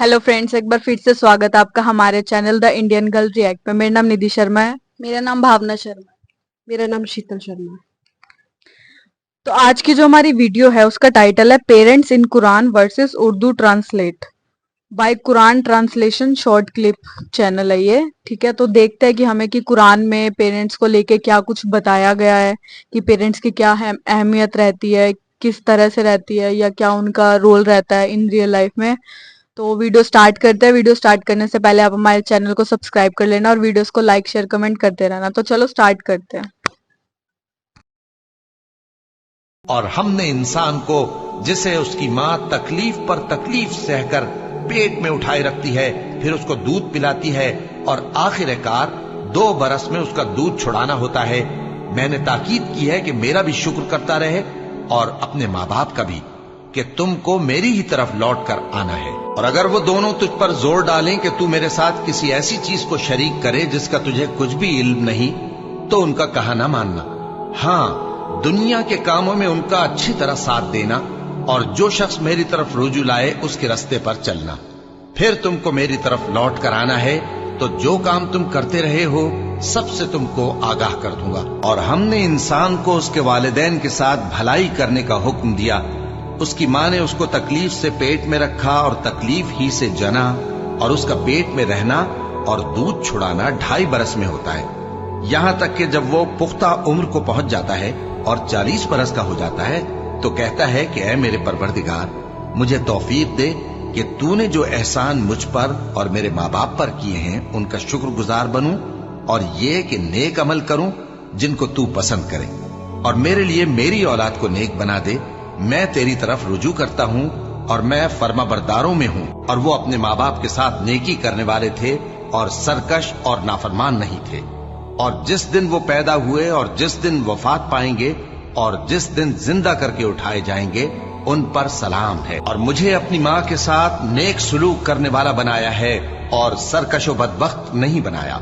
Hello friends, एक बार फिर से स्वागत है आपका हमारे channel the Indian girl react पे। मेरा नाम निधि शर्मा है। मेरा नाम भावना शर्मा है। मेरा नाम शीतल शर्मा है। तो आज की जो हमारी वीडियो है उसका टाइटल है parents in Quran verses Urdu translate by Quran translation short clip channel है ये। ठीक है, तो देखते हैं कि हमें कि कुरान में पेरेंट्स को लेके क्या कुछ बताया गया है, कि पेरेंट्स की क्या अहमियत रहती है, किस तरह से रहती है, या क्या उनका रोल रहता है इन रियल लाइफ में। तो वीडियो स्टार्ट करते हैं। वीडियो स्टार्ट करने से पहले आप हमारे चैनल को सब्सक्राइब कर लेना और वीडियोस को लाइक शेयर कमेंट करते रहना। तो चलो स्टार्ट करते हैं। और हमने इंसान को, जिसे उसकी मां तकलीफ पर तकलीफ सहकर पेट में उठाए रखती है, फिर उसको दूध पिलाती है और आखिरकार 2 बरस में उसका दूध छुड़ाना होता है, मैंने ताकीद की है कि मेरा भी शुक्र करता रहे और अपने माँ बाप का भी, कि तुमको मेरी ही तरफ लौट कर आना है। और अगर वो दोनों तुझ पर जोर डालें कि तू मेरे साथ किसी ऐसी चीज को शरीक करे जिसका तुझे कुछ भी इल्म नहीं, तो उनका कहा ना मानना। हाँ, दुनिया के कामों में उनका अच्छी तरह साथ देना, और जो शख्स मेरी तरफ रुजू लाए उसके रास्ते पर चलना। फिर तुमको मेरी तरफ लौट कर आना है, तो जो काम तुम करते रहे हो सबसे तुमको आगाह कर दूंगा। और हमने इंसान को उसके वालिदैन के साथ भलाई करने का हुक्म दिया। उसकी मां ने उसको तकलीफ से पेट में रखा और तकलीफ ही से जना, और उसका पेट में रहना और दूध छुड़ाना 2.5 बरस में होता है। यहां तक कि जब वो पुख्ता उम्र को पहुंच जाता है और 40 बरस का हो जाता है, तो कहता है कि ऐ मेरे परवरदिगार, मुझे तौफीक दे कि तूने जो एहसान मुझ पर और मेरे माँ बाप पर किए हैं उनका शुक्रगुजार बनूं, और ये कि नेक अमल करूं जिनको तू पसंद करे, और मेरे लिए मेरी औलाद को नेक बना दे। मैं तेरी तरफ रुजू करता हूं और मैं फर्माबरदारों में हूं। और वो अपने माँ बाप के साथ नेकी करने वाले थे और सरकश और नाफरमान नहीं थे। और जिस दिन वो पैदा हुए और जिस दिन वफात पाएंगे और जिस दिन जिंदा करके उठाए जाएंगे, उन पर सलाम है। और मुझे अपनी माँ के साथ नेक सुलूक करने वाला बनाया है और सरकशो बदबख्त नहीं बनाया।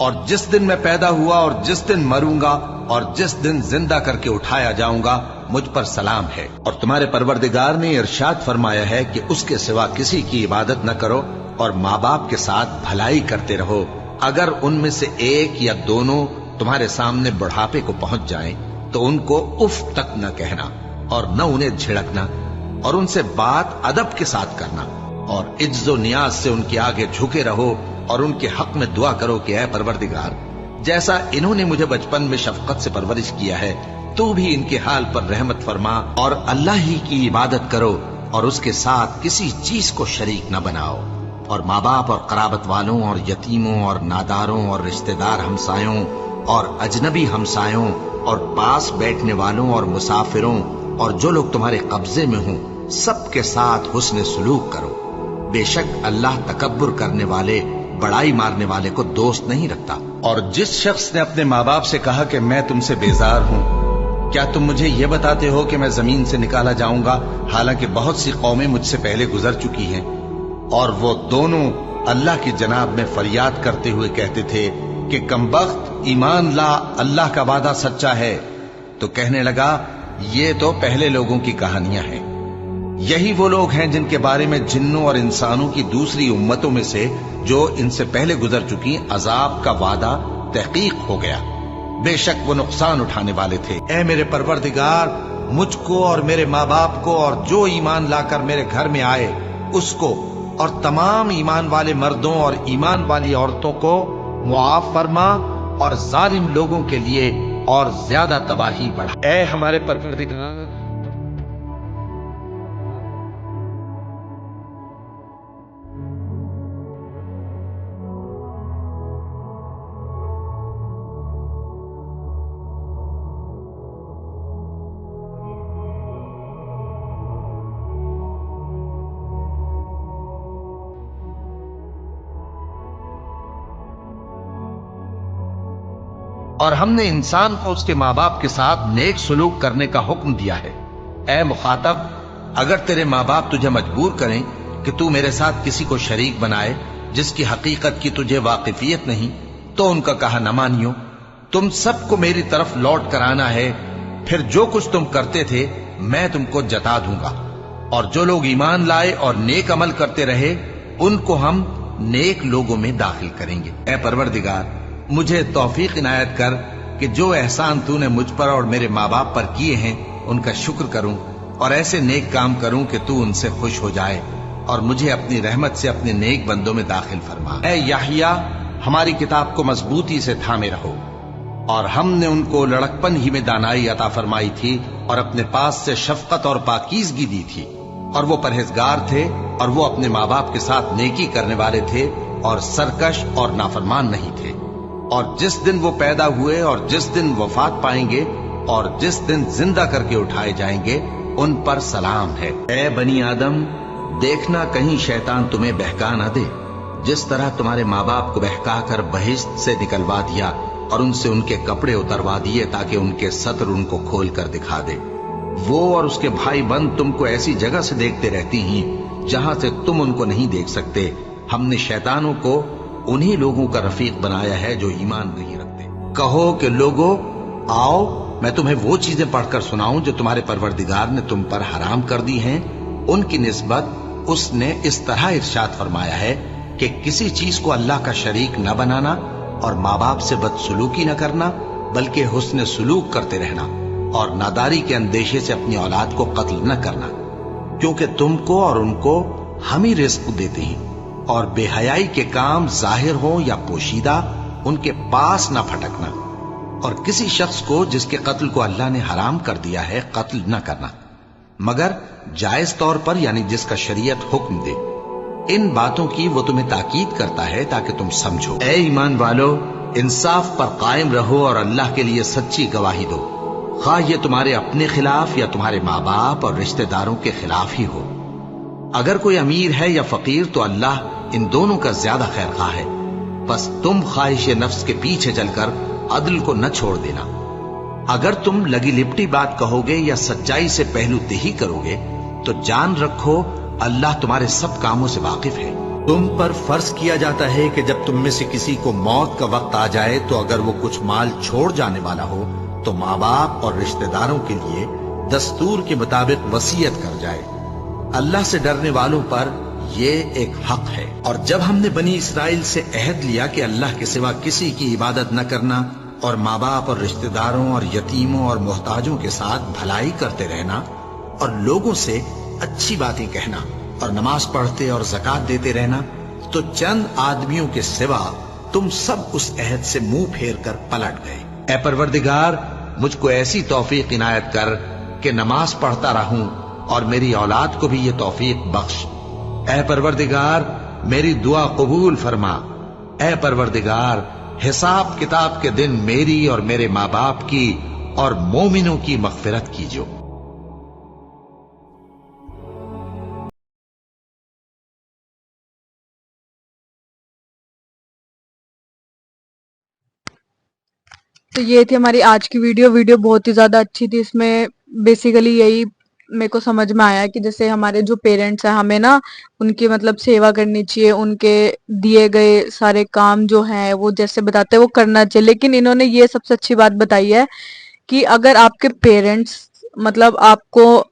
और जिस दिन मैं पैदा हुआ और जिस दिन मरूंगा और जिस दिन जिंदा करके उठाया जाऊंगा, मुझ पर सलाम है। और तुम्हारे परवरदिगार ने इरशाद फरमाया है कि उसके सिवा किसी की इबादत न करो और माँ बाप के साथ भलाई करते रहो। अगर उनमें से एक या दोनों तुम्हारे सामने बुढ़ापे को पहुंच जाएं, तो उनको उफ तक न कहना और न उन्हें झिड़कना, और उनसे बात अदब के साथ करना, और इज्जो नियाज से उनके आगे झुके रहो और उनके हक में दुआ करो कि ऐ परवरदिगार, जैसा इन्होंने मुझे बचपन में शफकत से परवरिश किया है, तू भी इनके हाल पर रहमत फरमा, और अल्लाह ही की इबादत करो और उसके साथ किसी चीज को शरीक न बनाओ। और माँ बाप और कराबत वालों और यतीमों और नादारों और रिश्तेदार हमसायों और अजनबी हमसायों और पास बैठने वालों और मुसाफिरों और जो लोग तुम्हारे कब्जे में हों, सबके साथ हुस्न सुलूक करो। बेशक अल्लाह तकब्बुर करने वाले, बड़ाई मारने वाले को दोस्त नहीं रखता। और जिस शख्स ने अपने माँ बाप से कहा कि मैं तुमसे बेजार हूं, क्या तुम मुझे ये बताते हो कि मैं जमीन से निकाला जाऊंगा, हालांकि बहुत सी कौमें मुझसे पहले गुजर चुकी हैं। और वो दोनों अल्लाह की जनाब में फरियाद करते हुए कहते थे कि कमबख्त, ईमान ला, अल्लाह का वादा सच्चा है। तो कहने लगा, ये तो पहले लोगों की कहानियां हैं। यही वो लोग हैं जिनके बारे में जिन्नों और इंसानों की दूसरी उम्मतों में से जो इनसे पहले गुजर चुकी अजाब का वादा तहकीक हो गया। बेशक वो नुकसान उठाने वाले थे। ऐ मेरे परवरदिगार, मुझको और मेरे माँ बाप को और जो ईमान लाकर मेरे घर में आए उसको, और तमाम ईमान वाले मर्दों और ईमान वाली औरतों को मुआफ फरमा, और जालिम लोगों के लिए और ज्यादा तबाही बढ़ा। ऐ हमारे परवरदिगार, और हमने इंसान को उसके माँ बाप के साथ नेक सुलूक करने का हुक्म दिया है। ऐ मुखातब, अगर तेरे माँ बाप तुझे मजबूर करें कि तू मेरे साथ किसी को शरीक बनाए जिसकी हकीकत की तुझे वाकिफियत नहीं, तो उनका कहा न मानियो। तुम सबको मेरी तरफ लौट कर आना है, फिर जो कुछ तुम करते थे मैं तुमको जता दूंगा। और जो लोग ईमान लाए और नेक अमल करते रहे उनको हम नेक लोगों में दाखिल करेंगे। ऐ परवरदिगार, मुझे तौफीक इनायत कर कि जो एहसान तूने मुझ पर और मेरे माँ बाप पर किए हैं उनका शुक्र करूं और ऐसे नेक काम करूं कि तू उनसे खुश हो जाए और मुझे अपनी रहमत से अपने नेक बंदों में दाखिल फरमा। ऐ याहिया, हमारी किताब को मजबूती से थामे रहो। और हमने उनको लड़कपन ही में दानाई अता फरमाई थी और अपने पास से शफकत और पाकीज़गी दी थी, और वो परहेजगार थे और वो अपने माँ बाप के साथ नेकी करने वाले थे और सरकश और नाफरमान नहीं थे। और जिस दिन वो पैदा हुए और जिस दिन वफात पाएंगे और जिस दिन जिंदा करके उठाए जाएंगे उन पर सलाम है। ऐ बनी आदम, देखना कहीं शैतान तुम्हें बहका न दे, जिस तरह तुम्हारे माँ बाप को बहका कर बहिश्त से निकलवा दिया और उनसे उनके कपड़े उतरवा दिए ताकि उनके सत्र उनको खोल कर दिखा दे। वो और उसके भाई बंद तुमको ऐसी जगह से देखते रहती हैं जहां से तुम उनको नहीं देख सकते। हमने शैतानों को उन्हीं लोगों का रफीक बनाया है जो ईमान नहीं रखते। कहो कि लोगो, आओ मैं तुम्हें वो चीजें पढ़कर सुनाऊं जो तुम्हारे परवरदिगार ने तुम पर हराम कर दी हैं। उनकी निस्बत उसने इस तरह इरशाद फरमाया है कि किसी चीज को अल्लाह का शरीक न बनाना और माँ बाप से बदसलूकी न करना, बल्कि हुस्न सुलूक करते रहना और नादारी के अंदेशे से अपनी औलाद को कत्ल न करना, क्योंकि तुमको और उनको हम ही रिस्क देते हैं। और बेहयाई के काम जाहिर हो या पोशीदा उनके पास न फटकना, और किसी शख्स को जिसके कत्ल को अल्लाह ने हराम कर दिया है कत्ल न करना, मगर जायज तौर पर, यानी जिसका शरीयत हुक्म दे। इन बातों की वो तुम्हें ताकीद करता है ताकि तुम समझो। ऐ ईमान वालो, इंसाफ पर कायम रहो और अल्लाह के लिए सच्ची गवाही दो, खा ये तुम्हारे अपने खिलाफ या तुम्हारे माँ बाप और रिश्तेदारों के खिलाफ ही हो। अगर कोई अमीर है या फकीर तो अल्लाह इन दोनों का ज्यादा खैर खा है। बस तुम ख्वाहिश नफ्स के पीछे चलकर अदल को न छोड़ देना। अगर तुम लगी लिपटी बात कहोगे या सच्चाई से पहलू देही करोगे तो जान रखो अल्लाह तुम्हारे सब कामों से वाकिफ है। तुम पर फर्ज किया जाता है कि जब तुम में से किसी को मौत का वक्त आ जाए तो अगर वो कुछ माल छोड़ जाने वाला हो तो माँ बाप और रिश्तेदारों के लिए दस्तूर के मुताबिक वसीयत कर जाए। अल्लाह से डरने वालों पर ये एक हक है। और जब हमने बनी इसराइल से अहद लिया कि अल्लाह के सिवा किसी की इबादत न करना और माँ बाप और रिश्तेदारों और यतीमों और मोहताजों के साथ भलाई करते रहना और लोगों से अच्छी बातें कहना और नमाज पढ़ते और ज़कात देते रहना, तो चंद आदमियों के सिवा तुम सब उस अहद से मुंह फेर कर पलट गए। ऐ परवरदिगार, मुझको ऐसी तौफीक इनायत कर कि नमाज पढ़ता रहूं और मेरी औलाद को भी ये तौफीक बख्श। ऐ परवरदिगार, मेरी दुआ कबूल फरमा। ऐ परवरदिगार, हिसाब किताब के दिन मेरी और मेरे माँ बाप की और मोमिनों की मगफिरत कीजिए। तो ये थी हमारी आज की वीडियो बहुत ही ज्यादा अच्छी थी। इसमें बेसिकली यही मेरे को समझ में आया कि जैसे हमारे जो पेरेंट्स हैं हमें ना उनकी मतलब सेवा करनी चाहिए, उनके दिए गए सारे काम जो हैं वो जैसे बताते हैं वो करना चाहिए। लेकिन इन्होंने ये सबसे अच्छी बात बताई है कि अगर आपके पेरेंट्स मतलब आपको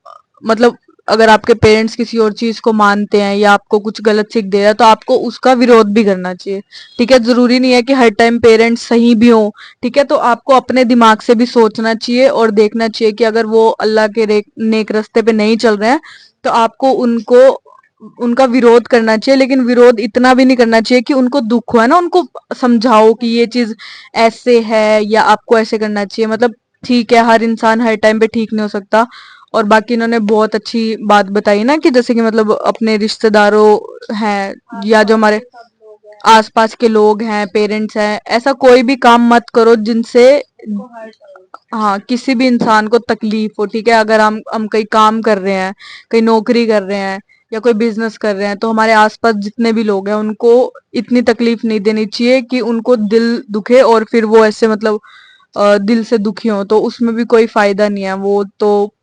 मतलब अगर आपके पेरेंट्स किसी और चीज को मानते हैं या आपको कुछ गलत सीख दे रहा है तो आपको उसका विरोध भी करना चाहिए। ठीक है, जरूरी नहीं है कि हर टाइम पेरेंट्स सही भी हो। ठीक है, तो आपको अपने दिमाग से भी सोचना चाहिए और देखना चाहिए कि अगर वो अल्लाह के नेक रास्ते पे नहीं चल रहे हैं तो आपको उनका विरोध करना चाहिए। लेकिन विरोध इतना भी नहीं करना चाहिए कि उनको दुख हुआ ना, उनको समझाओ कि ये चीज ऐसे है या आपको ऐसे करना चाहिए। मतलब ठीक है, हर इंसान हर टाइम पे ठीक नहीं हो सकता। और बाकी इन्होंने बहुत अच्छी बात बताई ना कि जैसे कि मतलब अपने रिश्तेदारों हैं या जो हमारे आसपास के लोग हैं, पेरेंट्स हैं, ऐसा कोई भी काम मत करो जिनसे हाँ किसी भी इंसान को तकलीफ हो। ठीक है, अगर हम कहीं काम कर रहे हैं, कहीं नौकरी कर रहे हैं या कोई बिजनेस कर रहे हैं तो हमारे आसपास जितने भी लोग हैं उनको इतनी तकलीफ नहीं देनी चाहिए कि उनको दिल दुखे और फिर वो ऐसे मतलब दिल से दुखी हो, तो उसमें भी कोई फायदा नहीं है। वो तो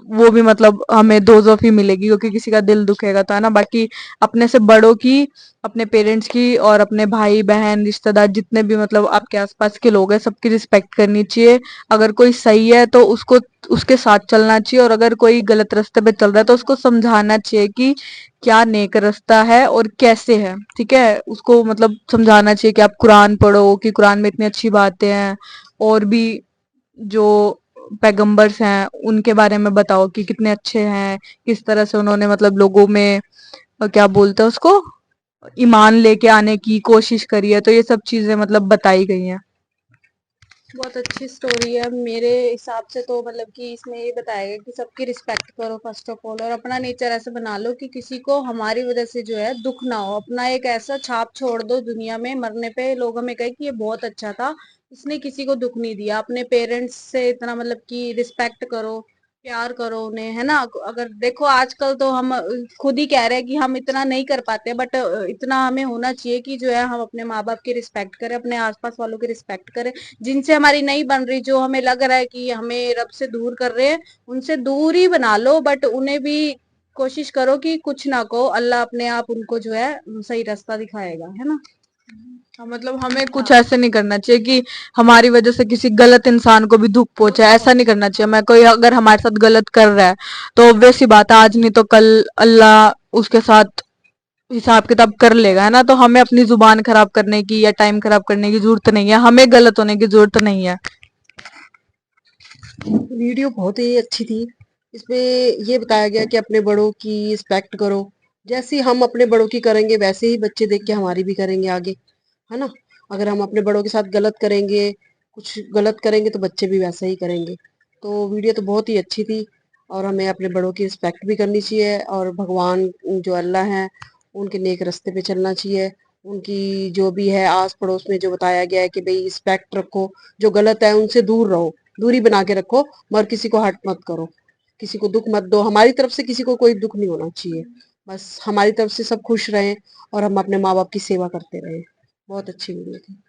वो भी मतलब हमें दोज़ों ही मिलेगी, क्योंकि किसी का दिल दुखेगा तो, है ना। बाकी अपने से बड़ों की, अपने पेरेंट्स की और अपने भाई बहन रिश्तेदार जितने भी मतलब आपके आसपास के लोग हैं, सबकी रिस्पेक्ट करनी चाहिए। अगर कोई सही है तो उसको उसके साथ चलना चाहिए, और अगर कोई गलत रास्ते पे चल रहा है तो उसको समझाना चाहिए कि क्या नेक रास्ता है और कैसे है, ठीक है। उसको मतलब समझाना चाहिए कि आप कुरान पढ़ो, कि कुरान में इतनी अच्छी बातें हैं, और भी जो पैगंबर्स हैं उनके बारे में बताओ कि कितने अच्छे हैं, किस तरह से उन्होंने मतलब लोगों में क्या बोलते हैं उसको, ईमान लेके आने की कोशिश करी है। तो ये सब चीजें मतलब बताई गई हैं। बहुत अच्छी स्टोरी है मेरे हिसाब से तो, मतलब कि इसमें ये बताया गया कि सबकी रिस्पेक्ट करो फर्स्ट ऑफ ऑल, और अपना नेचर ऐसे बना लो कि किसी को हमारी वजह से जो है दुख ना हो। अपना एक ऐसा छाप छोड़ दो दुनिया में, मरने पे लोग हमें कहे कि ये बहुत अच्छा था, इसने किसी को दुख नहीं दिया। अपने पेरेंट्स से इतना मतलब कि रिस्पेक्ट करो, प्यार करो उन्हें, है ना। अगर देखो आजकल तो हम खुद ही कह रहे हैं कि हम इतना नहीं कर पाते, बट इतना हमें होना चाहिए कि जो है हम अपने माँ बाप की रिस्पेक्ट करें, अपने आसपास वालों की रिस्पेक्ट करें। जिनसे हमारी नहीं बन रही, जो हमें लग रहा है कि हमें रब से दूर कर रहे हैं, उनसे दूर ही बना लो, बट उन्हें भी कोशिश करो कि कुछ ना कहो, अल्लाह अपने आप उनको जो है सही रास्ता दिखाएगा, है ना। हाँ, मतलब हमें कुछ ऐसे नहीं करना चाहिए कि हमारी वजह से किसी गलत इंसान को भी दुख पहुंचे, ऐसा नहीं करना चाहिए। मैं कोई अगर हमारे साथ गलत कर रहा है तो ऑब्वियस सी बात है, आज नहीं तो कल अल्लाह उसके साथ हिसाब किताब कर लेगा, है ना। तो हमें अपनी जुबान खराब करने की या टाइम खराब करने की जरूरत नहीं है, हमें गलत होने की जरूरत नहीं है। वीडियो बहुत ही अच्छी थी। इसमें ये बताया गया कि अपने बड़ों की रिस्पेक्ट करो, जैसे हम अपने बड़ों की करेंगे वैसे ही बच्चे देख के हमारी भी करेंगे आगे, है ना। अगर हम अपने बड़ों के साथ गलत करेंगे, कुछ गलत करेंगे, तो बच्चे भी वैसा ही करेंगे। तो वीडियो तो बहुत ही अच्छी थी, और हमें अपने बड़ों की रिस्पेक्ट भी करनी चाहिए, और भगवान जो अल्लाह हैं उनके नेक रास्ते पे चलना चाहिए। उनकी जो भी है आस पड़ोस में जो बताया गया है कि भाई रिस्पेक्ट रखो, जो गलत है उनसे दूर रहो, दूरी बना के रखो, मगर किसी को हर्ट मत करो, किसी को दुख मत दो। हमारी तरफ से किसी को कोई दुख नहीं होना चाहिए, बस हमारी तरफ से सब खुश रहें, और हम अपने माँ बाप की सेवा करते रहें। बहुत अच्छी वीडियो थी।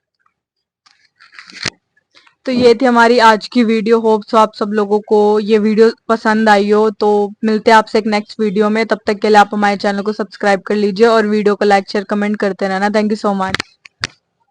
तो ये थी हमारी आज की वीडियो। होप सो आप सब लोगों को ये वीडियो पसंद आई हो। तो मिलते हैं आपसे एक नेक्स्ट वीडियो में, तब तक के लिए आप हमारे चैनल को सब्सक्राइब कर लीजिए और वीडियो को लाइक शेयर कमेंट करते रहना। Thank you so much.